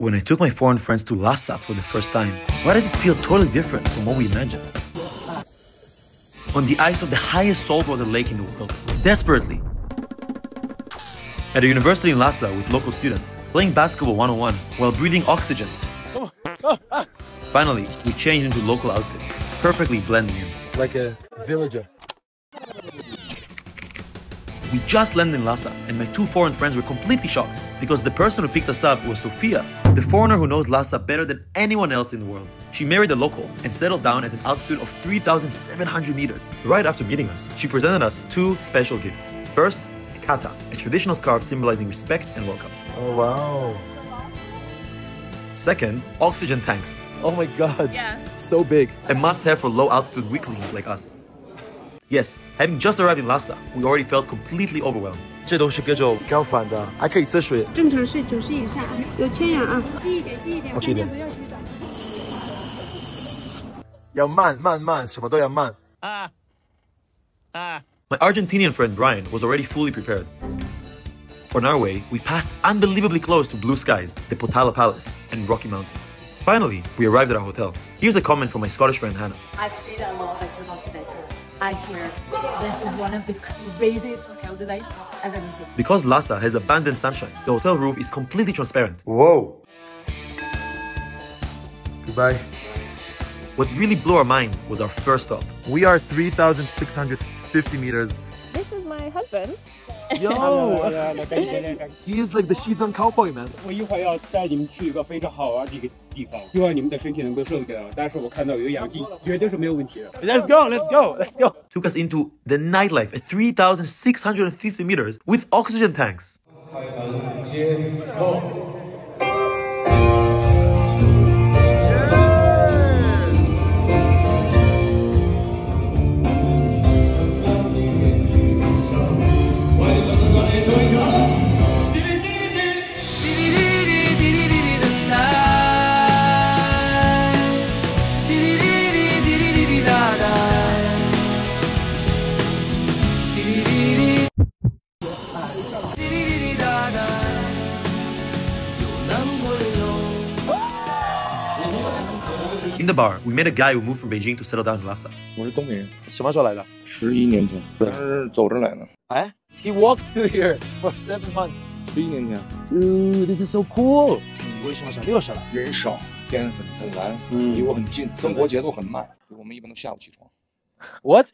When I took my foreign friends to Lhasa for the first time, why does it feel totally different from what we imagined? On the ice of the highest saltwater lake in the world, desperately. At a university in Lhasa with local students, playing basketball 1-on-1 while breathing oxygen. Finally, we changed into local outfits, perfectly blending in. Like a villager. We just landed in Lhasa, and my two foreign friends were completely shocked because the person who picked us up was Sofia, the foreigner who knows Lhasa better than anyone else in the world. She married a local and settled down at an altitude of 3,700 meters. Right after meeting us, she presented us two special gifts. First, a kata, a traditional scarf symbolizing respect and welcome. Oh wow. Second, oxygen tanks. Oh my god. Yeah. So big. A must-have for low-altitude weaklings like us. Yes, having just arrived in Lhasa, we already felt completely overwhelmed. 这都是各种高反的，还可以吃水。正常是90以上，有缺氧啊，吸一点，吸一点，吸一点。不要洗澡。要慢，什么都要慢。My Argentinian friend Brian was already fully prepared. On our way, we passed unbelievably close to blue skies, the Potala Palace, and Rocky Mountains. Finally, we arrived at our hotel. Here's a comment from my Scottish friend Hannah. I've stayed at a lot of intercontinentals. I swear, this is one of the craziest hotel designs I've ever seen. Because Lhasa has abundant sunshine, the hotel roof is completely transparent. Whoa. Goodbye. What really blew our mind was our first stop. We are 3,650 meters. This is my husband. Yo! He is like the Shizan cowboy, man. 我一会儿要带你们去一个非常好玩的一个地方，希望你们的身体能够受得了。但是我看到有氧气，绝对是没有问题的。Let's go, let's go, let's go. Took us into the nightlife at 3,650 meters with oxygen tanks. In the bar, we met a guy who moved from Beijing to settle down in Lhasa. 我是东北人什么时候来的？ ，11年前，但是走着来的。哎 He walked to here for 7 months. 11年前， Dude, this is so cool. 你为什么想60来？人少，天很蓝，离我很近，生活节奏很慢，我们一般都下午起床。 What?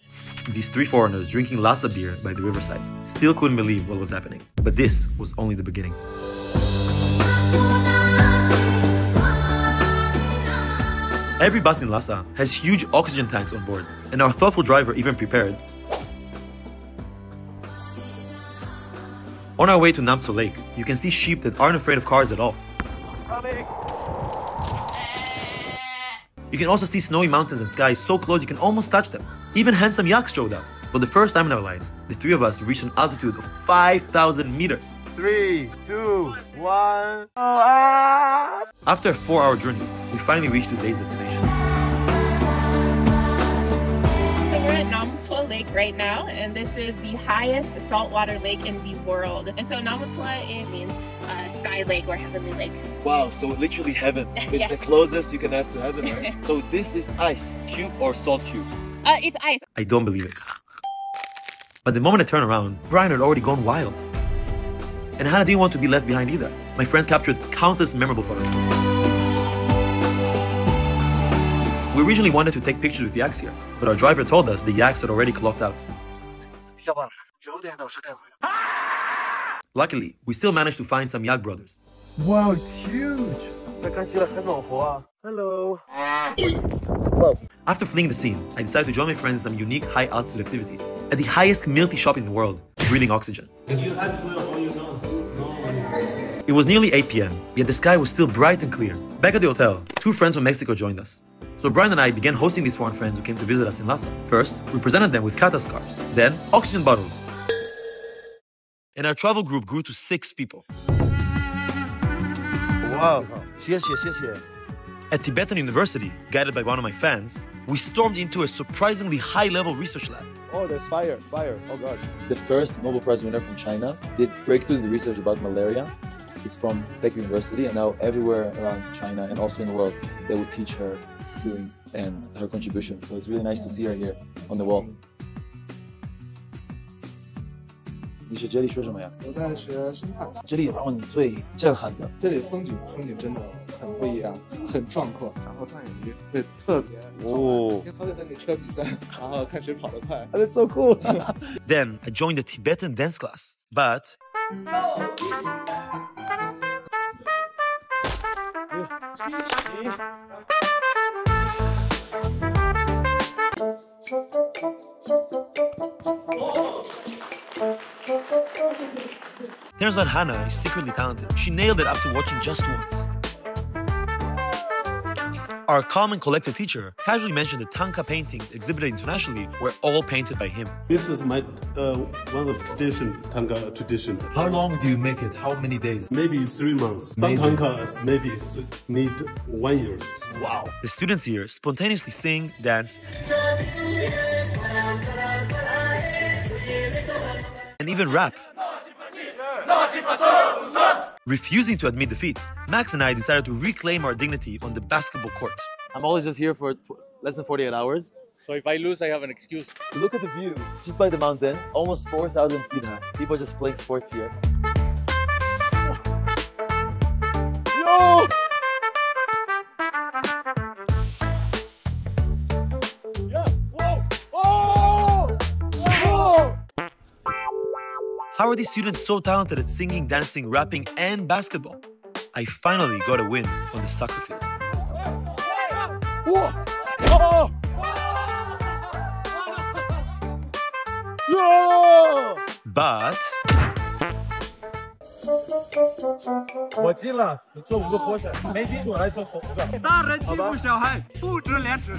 These three foreigners drinking Lhasa beer by the riverside still couldn't believe what was happening. But this was only the beginning. Every bus in Lhasa has huge oxygen tanks on board, and our thoughtful driver even prepared. On our way to Namtso Lake, you can see sheep that aren't afraid of cars at all. You can also see snowy mountains and skies so close you can almost touch them. Even handsome yaks showed up. For the first time in our lives, the three of us reached an altitude of 5,000 meters. 3, 2, 1. After a 4-hour journey, we finally reached today's destination. So we're at Namtso Lake right now, and this is the highest saltwater lake in the world. And so Namtso, it means sky lake or heavenly lake. Wow, so literally heaven. It's Yeah. the closest you can have to heaven, right? So this is ice cube or salt cube? It's ice. I don't believe it. But the moment I turned around, Brian had already gone wild. And Hannah didn't want to be left behind either. My friends captured countless memorable photos. We originally wanted to take pictures with yaks here, but our driver told us the yaks had already clocked out. Luckily, we still managed to find some yak brothers. Wow, it's huge. 那看起来很暖和啊。Hello. Wow. After fleeing the scene, I decided to join my friends in some unique high-altitude activities. At the highest milk tea shop in the world, breathing oxygen. It was nearly 8 p.m., yet the sky was still bright and clear. Back at the hotel, two friends from Mexico joined us. So Brian and I began hosting these foreign friends who came to visit us in Lhasa. First, we presented them with kata scarves, then oxygen bottles. And our travel group grew to 6 people. Wow. 谢谢，谢谢。 At Tibetan University, guided by one of my fans, we stormed into a surprisingly high-level research lab. Oh, there's fire. Oh god. The first Nobel Prize winner from China did breakthrough in the research about malaria. is from Peking University, and now everywhere around China and also in the world, they will teach her doings and her contributions. So it's really nice to see her here on the wall. 你学这里学什么呀？我在学生态。这里让你最震撼的，这里风景真的很不一样，很壮阔，然后藏眼鱼会特别哦。他会和你车比赛，然后看谁跑得快。That's so cool. Then I joined the Tibetan dance class, but turns out Hannah is secretly talented. She nailed it after watching just once. Our calm and collected teacher casually mentioned the Tanka paintings exhibited internationally were all painted by him. This is my one of tradition, Tanka tradition. How long do you make it? How many days? Maybe 3 months. Some Amazing. Tankas maybe need 1 year. Wow. The students here spontaneously sing, dance, and even rap. Refusing to admit defeat, Max and I decided to reclaim our dignity on the basketball court. I'm always just here for less than 48 hours. So if I lose, I have an excuse. Look at the view, just by the mountains, almost 4,000 feet high. People just playing sports here. Yo! Yeah! Whoa! Oh! Whoa! How are these students so talented at singing, dancing, rapping, and basketball? I finally got a win on the soccer field. Whoa! Oh! Yo! But 我进了，你做5个活选，没记住来做5个。大人欺负小孩，不知廉耻。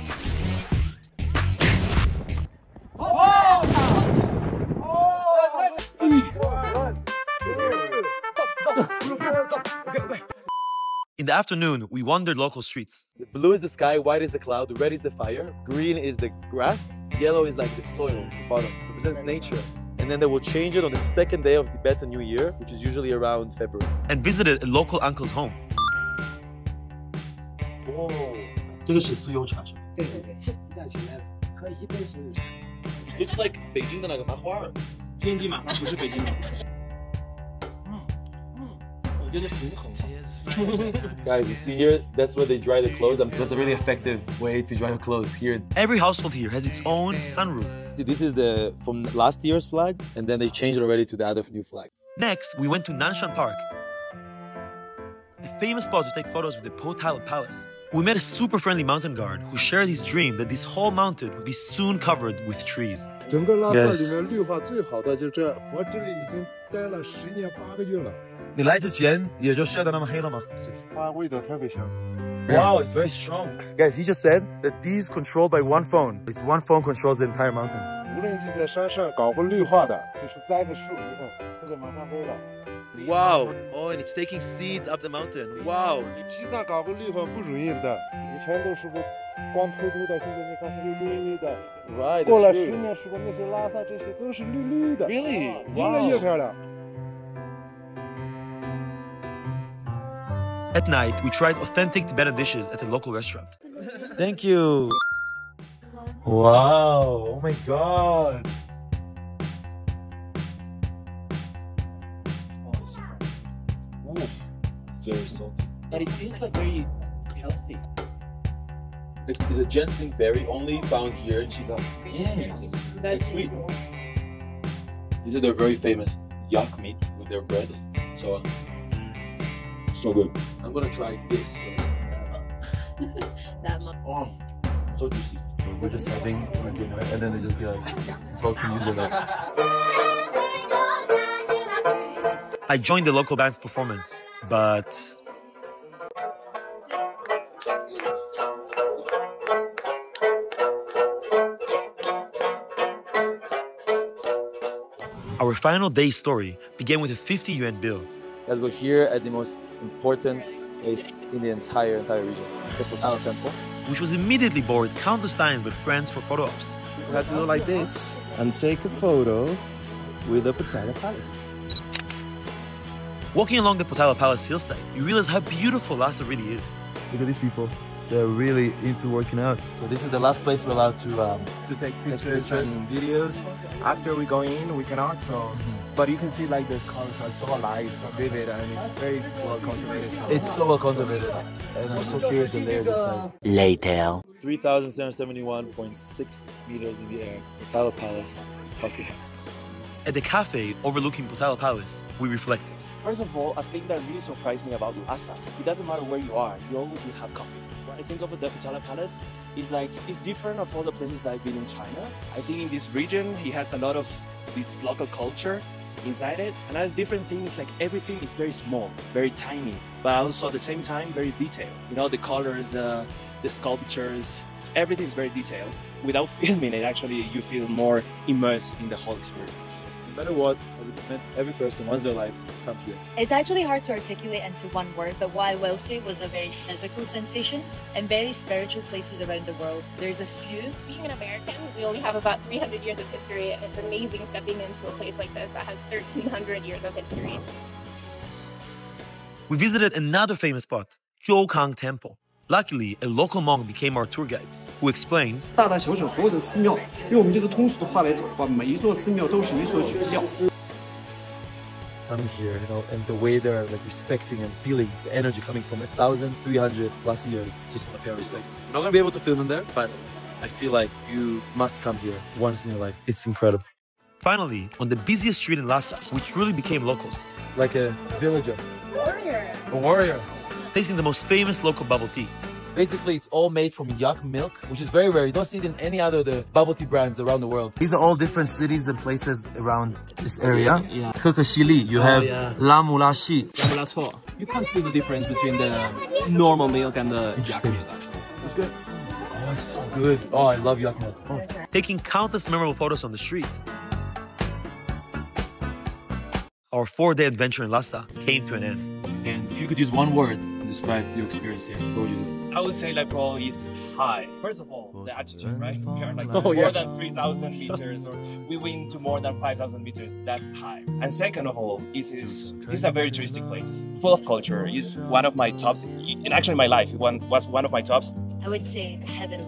in the afternoon, we wandered local streets. The blue is the sky, white is the cloud, the red is the fire, green is the grass, yellow is like the soil, the bottom. It represents nature. And then they will change it on the second day of Tibetan New Year, which is usually around February. And visited a local uncle's home. Oh, 这个是酥油茶是吗？对对对，一袋钱喝1杯酥油茶。 Looks like 北京的那个麻花儿。天津嘛，不是北京嘛。我觉得平衡。Guys, you see here, that's where they dry the clothes. That's a really effective way to dry your clothes here. Every household here has its own sunroom. This is from last year's flag, and then they changed it already to the other new flag. Next, we went to Nanshan Park, a famous spot to take photos with the Po-Tile Palace. We met a super friendly mountain guard who shared his dream that this whole mountain would be soon covered with trees. 整个拉萨里面绿化最好的就这，我这里已经待了10年8个月了。你来之前也就晒得那么黑了吗？它味道特别香。 Wow, it's very strong. Guys, he just said that these controlled by one phone. It's one phone controls the entire mountain. 无论是在山上搞过绿化的，就是栽个树以后，现在马上黑了。 Wow! Oh, and it's taking seeds up the mountain. Wow! 西藏搞个绿化不容易的，以前都是光秃秃的，现在你看绿绿的。Right. 过了10年时候，那些拉萨这些都是绿绿的。Really? 越来越漂亮。 At night, we tried authentic Tibetan dishes at a local restaurant. Thank you. Wow! Oh my God! Very salty. But it feels like very healthy. It's a ginseng berry only found here in Xizang. That's sweet. These are their very famous yak meat with their bread. So good. I'm gonna try this first. That much. Oh, so juicy. We're just having dinner, and then they just be like floating music. I joined the local band's performance, but our final day's story began with a 50 yuan bill. Guys, we're here at the most important place in the entire region, the Po-Tile Temple. Which was immediately bored countless times with friends for photo ops. We have to do like this and take a photo with the Po-Tile Palace. Walking along the Potala Palace hillside, you realize how beautiful Lhasa really is. Look at these people. They're really into working out. So this is the last place we're allowed to take pictures and videos. After we go in, we cannot. So, but you can see like the colors are so alive, so vivid, and it's very well conservated. So. It's so well conservated, and I'm so curious the layers inside. Later. 3,771.6 meters in the air, Potala Palace Coffee House. At the cafe overlooking Potala Palace, we reflected. First of all, I think that really surprised me about Lhasa. It doesn't matter where you are, you always will have coffee. When I think of the Potala Palace, it's like, it's different of all the places that I've been in China. I think in this region, it has a lot of its local culture inside it. Another different thing is like everything is very small, very tiny, but also at the same time, very detailed. You know, the colors, the sculptures, everything is very detailed. Without filming it, actually, you feel more immersed in the whole experience. No matter what, I recommend every person once in their life come here. It's actually hard to articulate into one word, but what I will say was a very physical sensation and very spiritual places around the world. There's a few. Being an American, we only have about 300 years of history, and it's amazing stepping into a place like this that has 1,300 years of history. We visited another famous spot, Zhoukang Temple. Luckily, a local monk became our tour guide, who explained, 大大小小所有的寺庙，用我们这个通俗的话来讲的话，每一座寺庙都是一所学校。 Coming here, you know, and the way they're like respecting and feeling the energy coming from 1,300 plus years, just want to pay our respects. I'm not gonna be able to film in there, but I feel like you must come here once in your life. It's incredible. Finally, on the busiest street in Lhasa, we truly became locals. Like a villager. Warrior. A warrior. Tasting the most famous local bubble tea. Basically, it's all made from yak milk, which is very rare. You don't see it in any other the bubble tea brands around the world. These are all different cities and places around this area. Yeah. Kekashili, you have Lamulashi. You can't feel the difference between the normal milk and the yak milk. It's good. Oh, it's so good. Oh, I love yak milk. Oh. Taking countless memorable photos on the street. Our 4-day adventure in Lhasa came to an end. And if you could use one word to describe your experience here, what would you say? I would say like probably is high. First of all, the altitude, right? We are like more than 3,000 meters, or we went to more than 5,000 meters. That's high. And second of all, it's a very touristic place, full of culture. It's one of my tops, and actually my life was one of my tops. I would say heaven.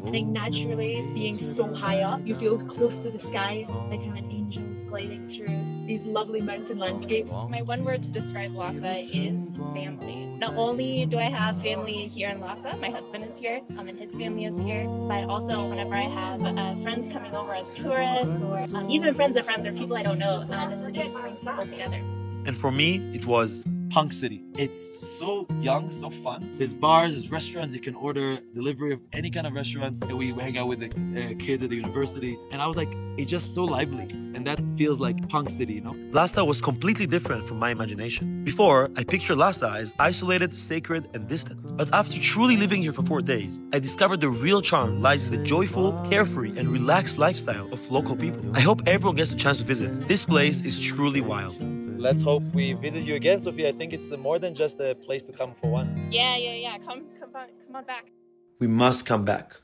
I think naturally, being so high up, you feel close to the sky, like I'm an angel gliding through these lovely mountain landscapes. My one word to describe Lhasa is family. Not only do I have family here in Lhasa, my husband is here, and his family is here, but also whenever I have friends coming over as tourists, or even friends of friends or people I don't know, the city just brings people together. And for me, it was Punk City. It's so young, so fun. There's bars, there's restaurants. You can order delivery of any kind of restaurants. And we hang out with the kids at the university. And I was like, it's just so lively. And that feels like Punk City, you know? Lhasa was completely different from my imagination. Before, I pictured Lhasa as isolated, sacred, and distant. But after truly living here for 4 days, I discovered the real charm lies in the joyful, carefree, and relaxed lifestyle of local people. I hope everyone gets a chance to visit. This place is truly wild. Let's hope we visit you again, Sophia. I think it's more than just a place to come for once. Yeah. Come on back. We must come back.